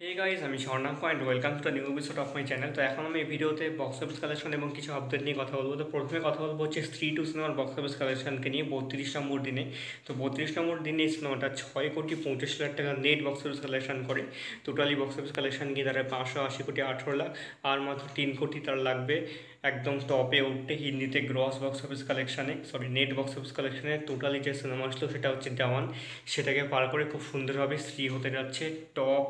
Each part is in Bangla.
हे गाइस আমি Swarnam point welcome to the new episode of my channel. তো এখন আমি এই ভিডিওতে বক্স অফিস কালেকশন এবং কিছু আপডেট নিয়ে কথা বলবো। তো প্রথমে কথা বলবো হচ্ছে স্ত্রী টু সিনেমার বক্স অফিস কালেকশনকে নিয়ে 32 নম্বর দিনে। তো 32 নম্বর দিনে এই সিনেমাটা 6,85,00,000 টাকা নেট বক্স অফিস কালেকশন করে। টোটালি বক্স অফিস কালেকশন গিয়ে দাঁড়ায় 580,18,00,000। আর মাত্র 3 কোটি তার লাগবে একদম টপে উঠতে হিন্দিতে গ্রস বক্স অফিস কালেকশানে, নেট বক্স অফিস কালেকশানে টোটালি যে সিনেমা আসলো সেটা হচ্ছে দেওয়ান। সেটাকে পার করে খুব সুন্দরভাবে স্ত্রী হতে যাচ্ছে টপ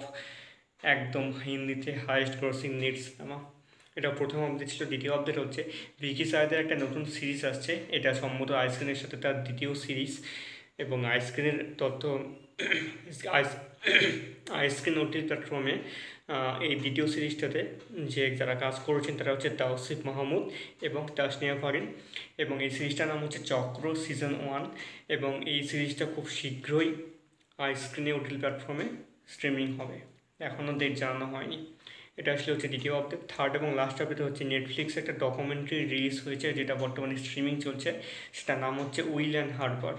একদম হিন্দিতে হাইয়েস্ট গ্রসিং নেট সিনেমা। এটা প্রথম আপডেট ছিল। দ্বিতীয় আপডেট হচ্ছে ভিকি সায়দের একটা নতুন সিরিজ আসছে। এটা সম্ভবত আইস্ক্রিনের সাথে তার দ্বিতীয় সিরিজ, এবং আইস্ক্রিনের তথ্য আইস্ক্রিন ওটিটি প্ল্যাটফর্মে এই দ্বিতীয় সিরিজটাতে যে যারা কাজ করেছেন তারা হচ্ছে তাওসিফ মাহমুদ এবং তাসনিয়া ফারিন, এবং এই সিরিজটার নাম হচ্ছে চক্র সিজন 1, এবং এই সিরিজটা খুব শীঘ্রই আইস্ক্রিনে ওটিটি প্ল্যাটফর্মে স্ট্রিমিং হবে। এখনও ডেট জানানো হয়নি। এটা আসলে হচ্ছে দ্বিতীয় আপডেট। থার্ড এবং লাস্ট আপডেট হচ্ছে নেটফ্লিক্সে একটা ডকুমেন্টারি রিলিজ হয়েছে যেটা বর্তমানে স্ট্রিমিং চলছে। সেটার নাম হচ্ছে উইল অ্যান্ড হারবার।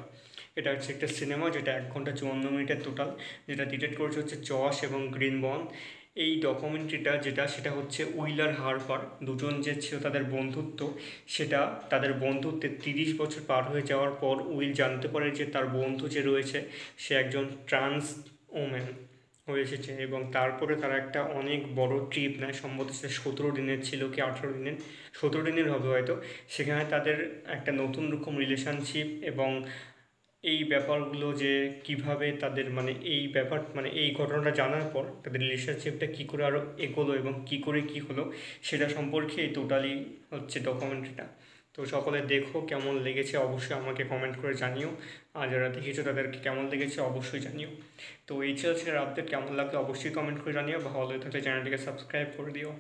এটা হচ্ছে একটা সিনেমা যেটা 1 ঘন্টা 54 মিনিটের টোটাল, যেটা ডিরেক্ট করেছে হচ্ছে জশ এবং গ্রিনবর্ন। এই ডকুমেন্টারিটা সেটা হচ্ছে উইল আর হারবার দুজন যে ছিল তাদের বন্ধুত্ব, সেটা তাদের বন্ধুত্বের 30 বছর পার হয়ে যাওয়ার পর উইল জানতে পারে যে তার বন্ধু যে রয়েছে সে একজন ট্রান্স ওম্যান হয়ে এসেছে, এবং তারপরে তারা একটা অনেক বড় ট্রিপ নেয়। সম্ভবত সেটা 17 দিনের ছিল কি 18 দিনের, 17 দিনের হবে হয়তো। সেখানে তাদের একটা নতুন রকম রিলেশনশিপ এবং এই ব্যাপারগুলো যে কিভাবে তাদের এই ঘটনাটা জানার পর তাদের রিলেশনশিপটা কী করে আরও এগোলো এবং কী করে কী হলো সেটা সম্পর্কে এই টোটালি হচ্ছে ডকুমেন্টারিটা। তো সকলে দেখো, কেমন লেগেছে অবশ্যই আমাকে কমেন্ট করে জানিও, আর যারা দেখেছো তাদেরকে কেমন লেগেছে অবশ্যই জানিও। তো এই ছিল আপডেট। কেমন লাগলো অবশ্যই কমেন্ট করে জানিও, ভালো লাগলে থাকলে চ্যানেলটিকে সাবস্ক্রাইব করে দিও।